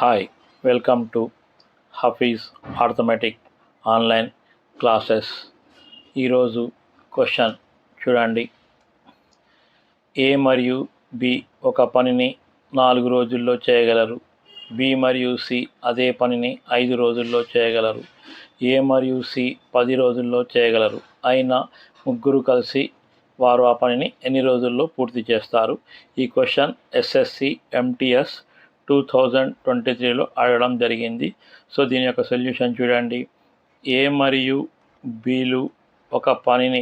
Hi welcome to Hafeez arithmetic online classes. ఈరోజు question చూడండి. A మరియు బి ఒక పనిని 4 రోజుల్లో చేయగలరు. బి మరియు సి అదే పనిని 5 రోజుల్లో చేయగలరు. ఏ మరియు సి 10 రోజుల్లో చేయగలరు. అయినా ముగ్గురు కలిసి వారు ఆ పనిని ఎన్ని రోజుల్లో పూర్తి చేస్తారు? ఈ క్వశ్చన్ ఎస్ఎస్సి ఎంటీఎస్ 2023లో అడగడం జరిగింది. సో దీని యొక్క సొల్యూషన్ చూడండి. ఏ మరియు బిలు ఒక పనిని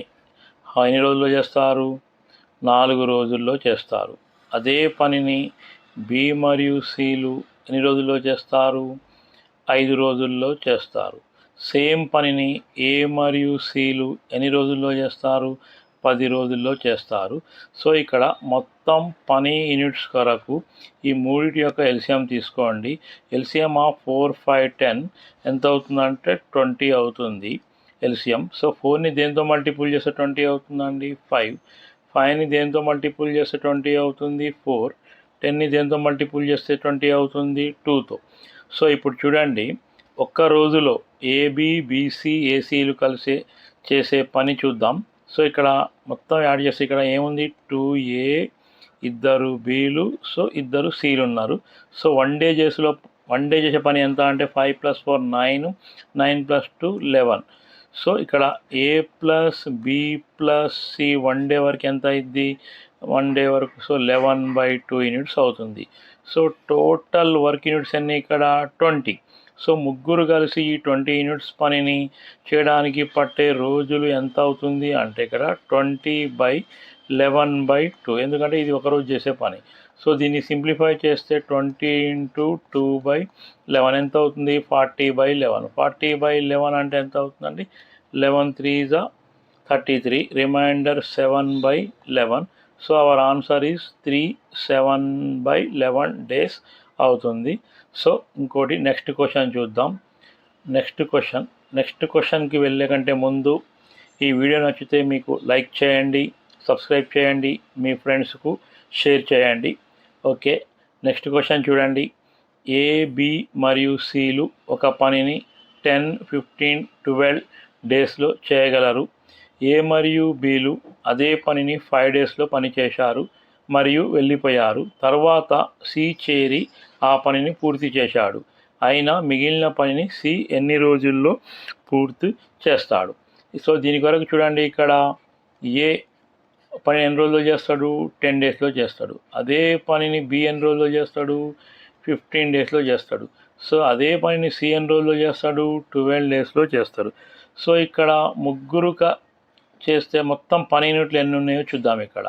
ఎన్ని రోజుల్లో చేస్తారు? 4 రోజుల్లో చేస్తారు. అదే పనిని బి మరియు సిలు ఎన్ని రోజుల్లో చేస్తారు? 5 రోజుల్లో చేస్తారు. సేమ్ పనిని ఏ మరియు సిలు ఎన్ని రోజుల్లో చేస్తారు? 10 రోజుల్లో చేస్తారు. సో ఇక్కడ మొత్తం పని యూనిట్స్ కొరకు ఈ మూడిటి యొక్క ఎల్సిఎం తీసుకోండి. ఎల్సిఎం ఆఫ్ 4, 5, 10 ఎంత అవుతుందంటే 20 అవుతుంది ఎల్సిఎం. సో 4ని దేంతో మల్టిపుల్ చేస్తే 20 అవుతుందండి? 5. 5ని దేంతో మల్టిపుల్ చేస్తే 20 అవుతుంది? 4. 10ని దేంతో మల్టిపుల్ చేస్తే 20 అవుతుంది? 2తో. సో ఇప్పుడు చూడండి, ఒక్క రోజులో ఏబి, బిసి, ఏసీలు కలిసి చేసే పని చూద్దాం. సో ఇక్కడ మొత్తం యాడ్ చేస్తే ఇక్కడ ఏముంది? 2A, 2 బీలు, సో 2 సీలు ఉన్నారు. సో వన్ డే చేసే పని ఎంత అంటే 5 + 4 9, 9 + 2 11. సో ఇక్కడ A plus B plus C one day వరకు ఎంత అయింది? వన్ డే వరకు సో 11/2 యూనిట్స్ అవుతుంది. సో టోటల్ వర్క్ యూనిట్స్ అన్నీ ఇక్కడ 20. సో ముగ్గురు కలిసి ఈ 20 యూనిట్స్ పనిని చేయడానికి పట్టే రోజులు ఎంత అవుతుంది అంటే ఇక్కడ 20/11/2, ఎందుకంటే ఇది ఒకరోజు చేసే పని. సో దీన్ని సింప్లిఫై చేస్తే 20 × 2/11 ఎంత అవుతుంది? 40/11. 40/11 అంటే ఎంత అవుతుందండి? 11 3s 33, reminder 7/11. So our answer is 3 7/11 days అవుతుంది. సో ఇంకోటి నెక్స్ట్ క్వశ్చన్ చూద్దాం. నెక్స్ట్ క్వశ్చన్కి వెళ్ళే కంటే ముందు ఈ వీడియో నచ్చితే మీకు లైక్ చేయండి, సబ్స్క్రైబ్ చేయండి, మీ ఫ్రెండ్స్కు షేర్ చేయండి. ఓకే, నెక్స్ట్ క్వశ్చన్ చూడండి. ఏ, బి మరియు సిలు ఒక పనిని 10, 15, 12 డేస్లో చేయగలరు. ఏ మరియు బిలు అదే పనిని 5 డేస్లో పనిచేశారు మరియు వెళ్ళిపోయారు. తర్వాత సి చేరి ఆ పనిని పూర్తి చేశాడు. అయినా మిగిలిన పనిని సి ఎన్ని రోజుల్లో పూర్తి చేస్తాడు? సో దీని కొరకు చూడండి, ఇక్కడ ఏ పని ఎన్ని రోజుల్లో చేస్తాడు? 10 డేస్లో చేస్తాడు. అదే పనిని బి ఎన్ని రోజుల్లో చేస్తాడు? 15 డేస్లో చేస్తాడు. సో అదే పనిని సి ఎన్ని రోజుల్లో చేస్తాడు? 12 డేస్లో చేస్తాడు. సో ఇక్కడ ముగ్గురు చేస్తే మొత్తం పని యూనిట్లు ఎన్ని ఉన్నాయో చూద్దాం. ఇక్కడ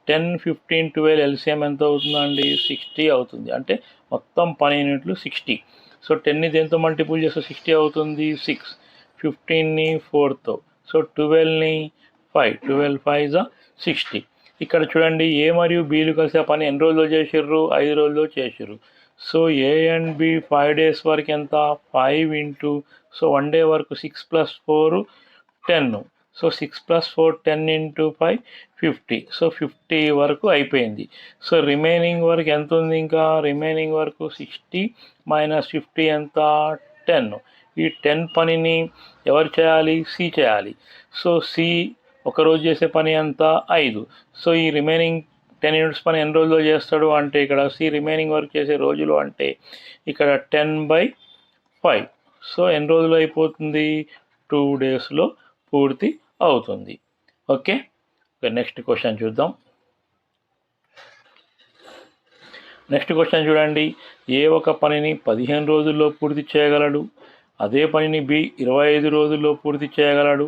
10, 15, 12 ఎల్సిఎం ఎంత అవుతుందండి? 60 అవుతుంది. అంటే మొత్తం పని యూనిట్లు 60. సో 10ని దేంతో మల్టిపుల్ చేస్తే 60 అవుతుంది? 6. 15ని 4తో. సో 12ని 5. 12 5s 60. ఇక్కడ చూడండి, ఏ మరియు బీలు కలిసి ఆ పని ఎన్ని రోజుల్లో చేసిర్రు? 5 రోజుల్లో చేసిర్రు. So A and B 5 days వరకు ఎంత? 5 × సో వన్ డే వరకు 6 + 4 10. సో 6 + 4 10 × 5 50. సో 50 వరకు అయిపోయింది. సో రిమైనింగ్ వరకు ఎంత ఉంది? ఇంకా రిమైనింగ్ వరకు 60 - 50 ఎంత? 10. ఈ 10 పనిని ఎవరు చేయాలి? సి చేయాలి. సో సి ఒకరోజు చేసే పని ఎంత? 5. సో ఈ రిమైనింగ్ 10 యూనిట్స్ పని ఎన్ని రోజుల్లో చేస్తాడు అంటే ఇక్కడ సి రిమైనింగ్ వర్క్ చేసే రోజులు అంటే ఇక్కడ 10/5. సో ఎన్ని రోజులు అయిపోతుంది? 2 డేస్లో పూర్తి అవుతుంది. ఓకే, నెక్స్ట్ క్వశ్చన్ చూద్దాం. నెక్స్ట్ క్వశ్చన్ చూడండి. ఏ ఒక పనిని 15 రోజుల్లో పూర్తి చేయగలడు. అదే పనిని బి 25 రోజుల్లో పూర్తి చేయగలడు.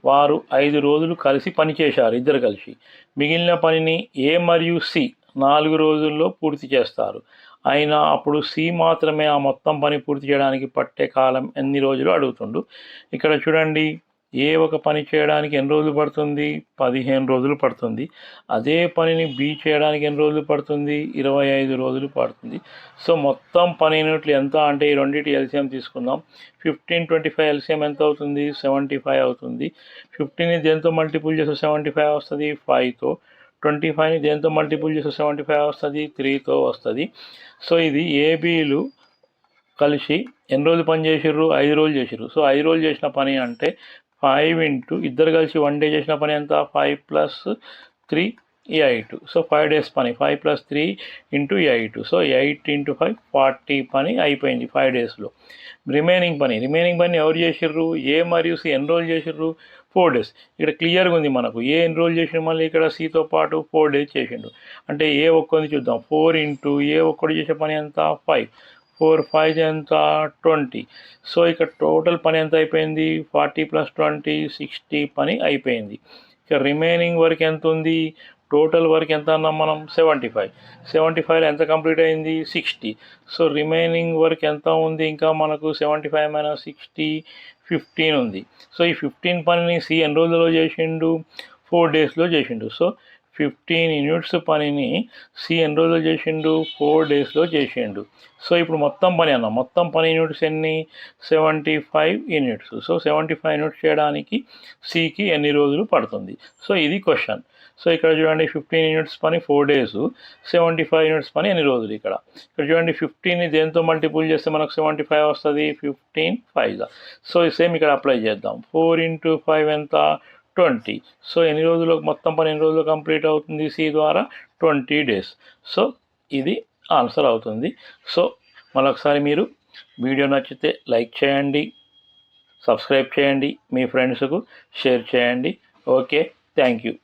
వారు 5 రోజులు కలిసి పనిచేశారు, ఇద్దరు కలిసి. మిగిలిన పనిని ఏ మరియు సి 4 రోజుల్లో పూర్తి చేస్తారు. అయినా అప్పుడు సి మాత్రమే ఆ మొత్తం పని పూర్తి చేయడానికి పట్టే కాలం ఎన్ని రోజులు అడుగుతుండు. ఇక్కడ చూడండి, ఏ ఒక పని చేయడానికి ఎన్ని రోజులు పడుతుంది? 15 రోజులు పడుతుంది. అదే పనిని బి చేయడానికి ఎన్ని రోజులు పడుతుంది? 25 రోజులు పడుతుంది. సో మొత్తం పని యూనిట్లు ఎంత అంటే ఈ రెండింటి ఎల్సిఎం తీసుకుందాం. 15, 25 ఎల్సిఎం ఎంత అవుతుంది? 75 అవుతుంది. 15ని దేంతో మల్టిపుల్ చేస్తే 75 వస్తుంది? 5తో. 25ని దేంతో మల్టిపుల్ చేస్తే 75 వస్తుంది? 3తో వస్తుంది. సో ఇది ఏబీలు కలిసి ఎన్ని రోజులు పని చేసిర్రు? 5 రోజులు చేసిర్రు. సో 5 రోజులు చేసిన పని అంటే 5 ఇంటూ ఇద్దరు కలిసి 1 డే చేసిన పని ఎంత? 5 + 3 8. సో 5 డేస్ పని 5 + 3 ఇంటూ 8. సో 8 ఇంటూ 5 40 పని అయిపోయింది 5 డేస్లో. రిమైనింగ్ పని ఎవరు చేసిర్రు? ఏ మరియు సి ఎన్ని రోజులు చేసిర్రు? 4 డేస్. ఇక్కడ క్లియర్గా ఉంది మనకు. ఏ ఎన్ని రోజులు చేసిండు? మళ్ళీ ఇక్కడ సితో పాటు 4 డేస్ చేసిండు. అంటే ఏ ఒక్కరిని చూద్దాం. 4 ఇంటూ ఏ ఒక్కడు చేసే పని ఎంత? 5. 4 5 ఎంత? 20. సో ఇక్కడ టోటల్ పని ఎంత అయిపోయింది? 40 + 20 60 పని అయిపోయింది. ఇక రిమైనింగ్ వర్క్ ఎంత ఉంది? టోటల్ వర్క్ ఎంత అన్నాం మనం? 75. 75లో ఎంత కంప్లీట్ అయింది? 60. సో రిమైనింగ్ వర్క్ ఎంత ఉంది? ఇంకా మనకు 75 - 60 15 ఉంది. సో ఈ 15 పనిని సి ఎన్ని రోజుల్లో చేసిండు? 4 డేస్లో చేసిండు. సో 15 యూనిట్స్ పనిని సి ఎన్ని రోజులు చేసిండు? 4 డేస్లో చేసిండు. సో ఇప్పుడు మొత్తం పని అన్నాం. మొత్తం పని యూనిట్స్ ఎన్ని? 75 యూనిట్స్. సో 75 యూనిట్స్ చేయడానికి సికి ఎన్ని రోజులు పడుతుంది? సో ఇది క్వశ్చన్. సో ఇక్కడ చూడండి 15 యూనిట్స్ పని 4 డేస్, 75 యూనిట్స్ పని ఎన్ని రోజులు? ఇక్కడ చూడండి 15ని దేంతో మల్టిపుల్ చేస్తే మనకు 75 వస్తుంది? 15 5. సో సేమ్ ఇక్కడ అప్లై చేద్దాం. 4 ఇంటూ 5 ఎంత? 20. సో ఎన్ని రోజులు మొత్తం పని ఎన్ని రోజులు కంప్లీట్ అవుతుంది సి ద్వారా? 20 డేస్. సో ఇది ఆన్సర్ అవుతుంది. సో మరొకసారి మీరు వీడియో నచ్చితే లైక్ చేయండి, సబ్స్క్రైబ్ చేయండి, మీ ఫ్రెండ్స్కు షేర్ చేయండి. Okay, thank you.